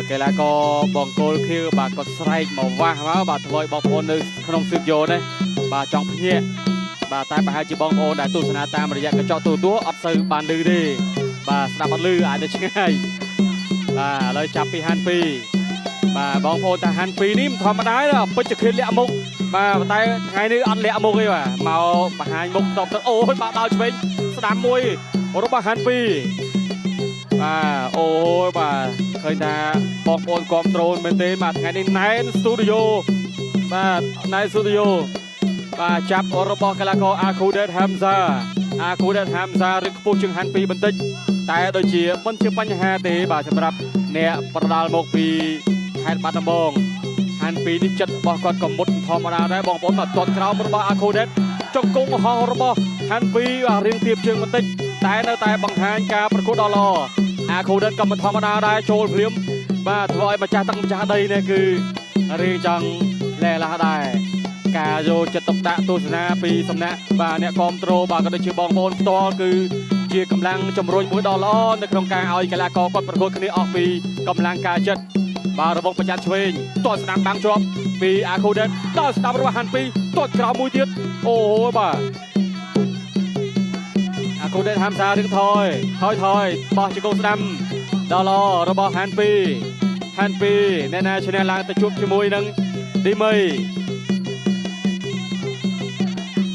កីឡាករបង្គោលខៀវបាទគាត់ស្រែកមកវាស់មកបាទធ្វើឲ្យបងប្អូននៅក្នុងស្ទូឌីយោនេះបាទចង់ភ្ញាក់បាទតែប្រហែលជាបងប្អូនដែលទស្សនាតាមរយៈកញ្ចក់ទូរទស្សន៍អត់សូវបានឮទេបាទស្ដាប់អត់ឮអាចទៅឆ្ងាយបាទឥឡូវចាប់ពីហាន់2បាទបងប្អូនតាហាន់2នេះមិនធម្មតាទេពេជ្រឃាតលាក់មុខបាទតែថ្ងៃនេះអត់លាក់មុខទេបាទមកបង្ហាញមុខតបទៅអូយបាទដល់ឆ្វេងស្ដាំមួយរបស់ហាន់2បាទអូយបាទឃើញថាបងប្អូនគ្រប់ត្រូលមែនទេបាទថ្ងៃនេះណែនស្ទូឌីយោបាទណែនស្ទូឌីយោបាទចាប់របស់កីឡាករអាគូដេតហាំសាឬខ្ពស់ជាងហាន់2បន្តិចតែដូចជាមិនជាបញ្ហាទេបាទសម្រាប់អ្នកប្រដាល់មកពីខេត្តបាត់ដំបងហាន់2នេះចិត្តរបស់គាត់ក៏មុតធម្មតាដែរបងប្អូនបាទទាត់ក្រោមរបស់អាគូដេតចង្គង់ហោះរបស់ហាន់2បាទរៀងទៀបជើងបន្តិចតែនៅតែបង្ហាញការប្រកួតដ៏ល្អអាគូដិតក៏មិនធម្មតាដែរចូលព្រាមបាទធ្វើឲ្យម្ចាស់ទឹកម្ចាស់ដីនេះគឺរៀងចង់លែឡាដែរការយកចិត្តទុកដាក់ទស្សនាពីសំណាក់បាទអ្នកគ្រប់គ្រងបាទក៏ដូចជាបងប្អូនផ្ទាល់គឺជាកម្លាំងជំរុញមួយដ៏ល្អនៅក្នុងការឲ្យកីឡាករគាត់ប្រកួតគ្នាអស់ពីកម្លាំងការចិត្តបាទរបងប្រចាំឆ្វេងទាត់ស្ដាំបាំងជាប់ពីអាគូដិតដល់ស្ដាំរបស់ហាន់2ទាត់ក្រោមមួយទៀតអូបាទអាគូដេតហាំសារឿងថយបោះជង្គង់ស្ដាំដល់ល្អរបស់ហាន់2អ្នកណាឈ្នះឡើងទៅជួបជាមួយនឹងឌីមី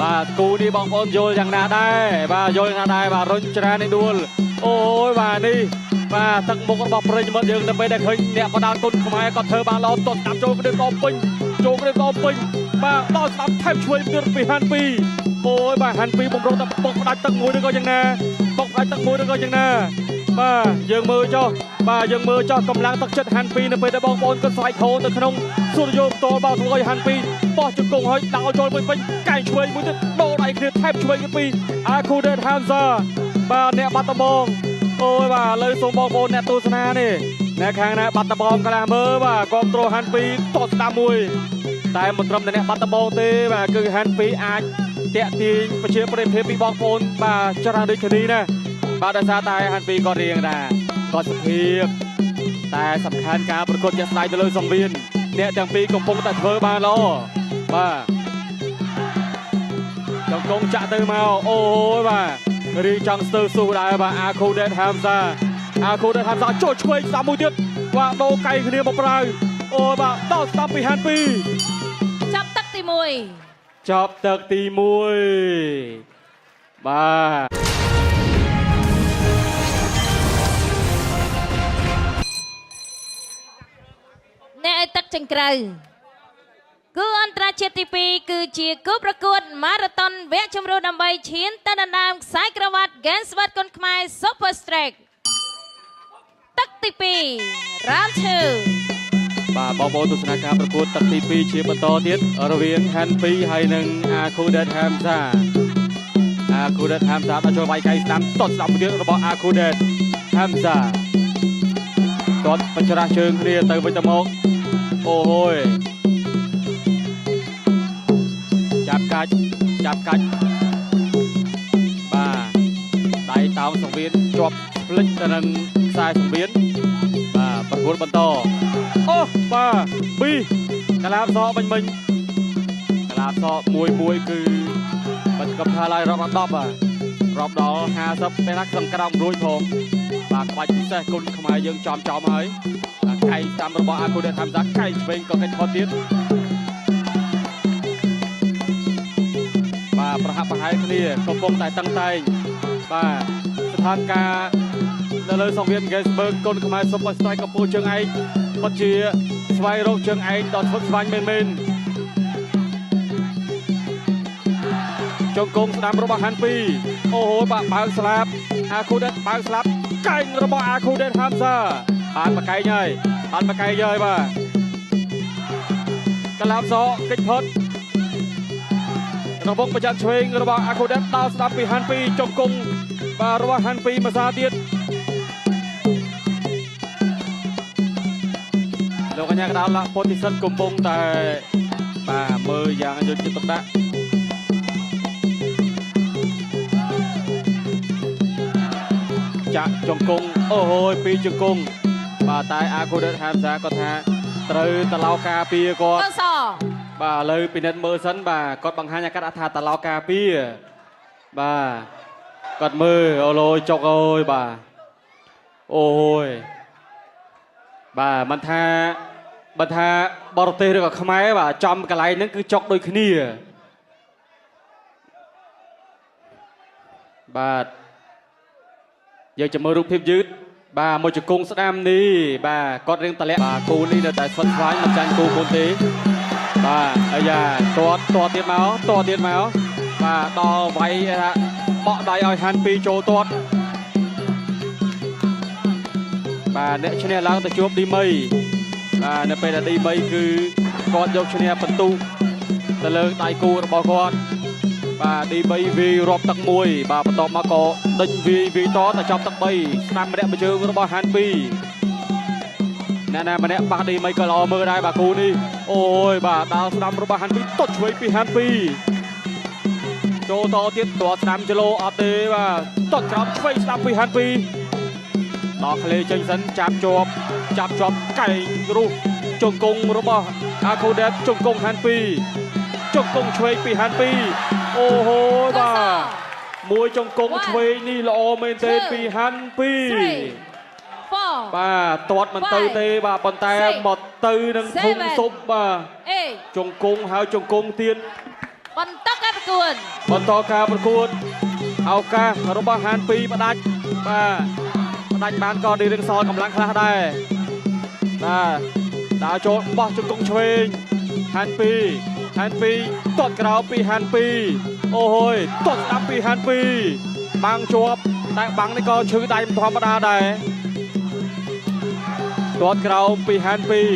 បាទគូនេះបងប្អូនយល់យ៉ាងណាដែរបាទយល់យ៉ាងណាដែរបាទរុញច្រាននេះដួលអូយបាទនេះបាទទឹកមុខរបស់ប្រិយមិត្តយើងដើម្បីដែលឃើញអ្នកបដាល់គុណខ្មែរគាត់ធ្វើបានល្អទាត់ស្ដាំចូលគ្រឿងកោពេញបាទដល់ស្ដាំថែមឆ្វេងទៀតពីហាន់2អូយបាទហាន់2បំរុងតែបុកផ្ដាច់ទឹកមួយឬក៏យ៉ាងណាបាទយើងមើលចុះកម្លាំងទឹកចិត្តហាន់2នៅពេលដែលបងប្អូនគាត់ស្រែកហូរទៅក្នុងស្ទូឌីយោផ្ទាល់បាទធ្វើឲ្យហាន់2បោះជង្គង់ហើយដោលចូលពេញកែងឆ្វេងមួយទៀតដោដៃគ្នាថែមឆ្វេងពីអាគូដេតហាំសាបាទអ្នកបាត់ដំបងអូយបាទលើសូមបងប្អូនអ្នកទស្សនានេះអ្នកខាងណាបាត់ដំបងកន្លះមើលបាទគ្រប់គ្រងហាន់2តស្ដាំមួយតែមិនត្រឹមតែអ្នកបាត់ដំបងទេបាទគឺហាន់2អាចតាក់ទាញប្រជាប្រិយភាពពីបងប្អូនបាទច្រើនដូចគ្នាណាបាទដោយសារតែហាន់2ក៏រៀងដែរគាត់សុភាពតែសំខាន់ការប្រកួតជាក់ស្ដែងទៅលើសង្វៀនអ្នកទាំងពីរកំពុងតែធ្វើបានល្អបាទចង្គង់ចាក់ទៅមកអូយបាទរៀងចង់ស្ទើរស៊ូដែរបាទអាគូដេតហាំសាចូលឆ្វេងស្ដាំមួយទៀតបាទដូរកៃគ្នាមកប្រើអូយបាទដល់ស្ដាំពីហាន់2ចាប់ទឹកទី1បាទអ្នកឲ្យទឹកចង្ក្រៅគូអន្តរជាតិទី2គឺជាគូប្រកួតម៉ារ៉ាតុនវគ្គជម្រុះដើម្បីឈានទៅដណ្ដើមខ្សែក្រវ៉ាត់ Games បាត់គុនខ្មែរ Super Strike ទឹកទី2 Round 2បាទបងប្អូនទស្សនាការប្រកួតទឹកទី2ជាបន្តទៀតរវាងហាន់2ហើយនិងអាគូដេតហាំសាដល់ចូលវាយកៃស្ដាំទាត់ស្ដាំមួយទៀតរបស់អាគូដេតហាំសាទាត់បច្រាស់ជើងគ្នាទៅវិញទៅមកអូយចាប់កាច់បាទដៃតោងសង្វៀនជាប់ផ្លិចទៅនឹងខ្សែសង្វៀនបាទប្រកួតបន្តអូបាទពីកលាបសមិញកលាបសមួយគឺបាត់កំថាឡើយរាប់ដល់10បាទរាប់ដល់50ពេលណាសង្ក្រោមរួចផងបាទក្បាច់ពិសេសគុណខ្មែរយើងចំហើយកៃតាមរបស់អាគូដេតហាំសាកៃឆ្វេងក៏គេថតទៀតបាទប្រហាក់ប្រហែលគ្នាកំពុងតែតឹងតែងបាទស្ថានភាពនៅលើសង្វៀនហ្គេសប៊ឺកគុនខ្មែរ Super Strike កំពូលជើងឯងពិតជាស្វែងរកជើងឯងដល់ស្វិតស្វាញមែនជង្គង់ស្ដាំរបស់ហាន់2អូហូបាទបើកស្លាប់អាគូដេតបើកស្លាប់កែងរបស់អាគូដេតហាំសាបានបកែងហើយបាទកលាបសកិច្ចផុតរបងប្រចាំឆ្វេងរបស់អាគូដេតដល់ស្ដាប់ពីហាន់2ជង្គង់បាទរបស់ហាន់2មួយសាទៀតលោកកញ្ញាកដាលឡាពុទ្ធិសិទ្ធកំពុងតែបាទមើលយ៉ាងយកចិត្តទុកដាក់ចាក់ជង្គង់អូហូយពីជង្គង់ បាទតែអាគូដិតហាមសាគាត់ថាត្រូវតឡោការពារគាត់ កោស បាទឥឡូវពិនិត្យមើលសិនបាទគាត់បង្ហាញអាកាត់ថាតឡោការពារបាទគាត់មើលអូឡូចុកអើយបាទអូយបាទមិនថាបរទេសឬក៏ខ្មែរបាទចំកន្លែងហ្នឹងគឺចុកដូចគ្នាបាទយើងจะមើលរូបភាពយឺតបាទមួយជង្គង់ស្ដាំនេះបាទគាត់រៀងតម្លាក់បាទគូនេះនៅតែស្វិតស្វាញមិនចាញ់គូកូនទេបាទអាយ៉ាទាត់ទៀតមកបាទដល់វាយថាបក់ដៃឲ្យហាន់ពីរចូលទាត់បាទអ្នកឈ្នះឡើងទៅជួបឌីមីបាទនៅពេលដែលឌីមីគឺគាត់យកឈ្នះបន្ទុកទៅលើដៃគូរបស់គាត់បាទឌីមីវារាប់ទឹកមួយបាទបន្ទាប់មកក៏ដេញវាតទៅចាប់ទឹក3ស្ដាំម្នាក់មួយជើងរបស់ហាន់ពីរណាម្នាក់ប៉ះឌីមីក៏ល្អមើលដែរបាទគូនេះអូយបាទដាល់ស្ដាំរបស់ហាន់ពីរតត់ឆ្វេងពីហាន់ពីរចូលតទៀតទាត់ស្ដាំជឡូអត់ទេបាទតត់ក្រោមឆ្វេងស្ដាំពីហាន់ពីរដល់ក្លេចេញសិនចាប់ជាប់កែងរុះជង្គង់របស់អាគូដេតជង្គង់ហាន់ពីរជង្គង់ឆ្វេងពីហាន់ពីរអូហូបាទមួយជង្គង់ឆ្វេងនេះល្អមែនទេពីហាន់ពីរបាទទាត់មិនទៅទេបាទប៉ុន្តែមកទៅនឹងធុំស៊ុបបាទជង្គង់ហើយជង្គង់ទៀតបន្តការប្រកួតឱកាសរបស់ហាន់ពីរផ្ដាច់បានក៏ឌីរៀងសល់កម្លាំងខ្លះដែរបាទដើរចូលបោះជង្គង់ឆ្វេងហាន់ពីរទាត់ក្រោមពីហាន់ពីរអូហូយទាត់ស្ដាប់ពីហាន់ពីរបាំងជាប់តែបាំងនេះក៏ឈឺដៃធម្មតាដែរទាត់ក្រោមពីហាន់ពីរ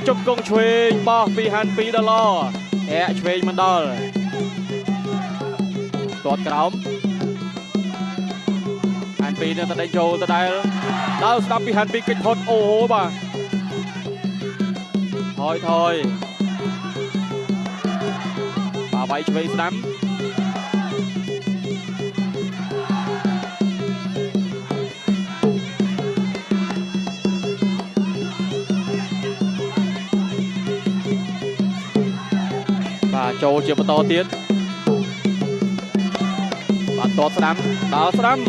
ជង្គង់ឆ្វេងបោះពីហាន់ពីរដល់ឆ្វេងមិនដល់ទាត់ក្រោមហាន់ពីរនៅតែដេញចូលទៅដែរដល់ស្ដាប់ពីហាន់ពីរកិច្ចផុតអូហូបាទថយបាទវាយឆ្វេងស្ដាំបាទចូលជាបន្តទៀតបាទទាត់ស្ដាំដល់ស្ដាំ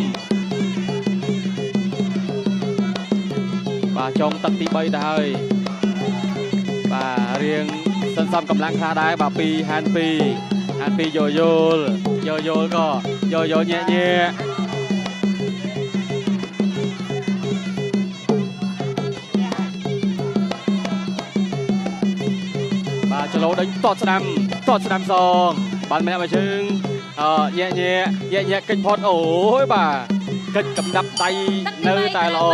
បាទចុងទឹកទី3ទៅហើយបាទរៀងសន្សំកម្លាំងខ្លះដែរបាទពីហាន់ពីរយោយល់ក៏យោយល់ញែកបាទចលោដេញទាត់ស្ដាំសងបានម្នាក់មួយជើងញែកកិច្ចផុតអូយបាទកិច្ចកំដាប់ដៃនៅតែល្អ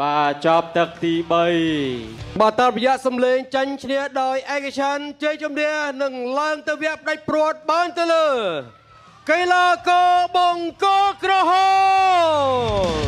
បាទចប់ទឹកទី3បាទតាមរយៈសម្លេងចាញ់ឈ្នះដោយឯកច្ឆន្ទជ័យជំនះនឹងឡើងទៅវគ្គផ្ដាច់ព្រួតបានទៅលើកីឡាករបង្គោលក្រហម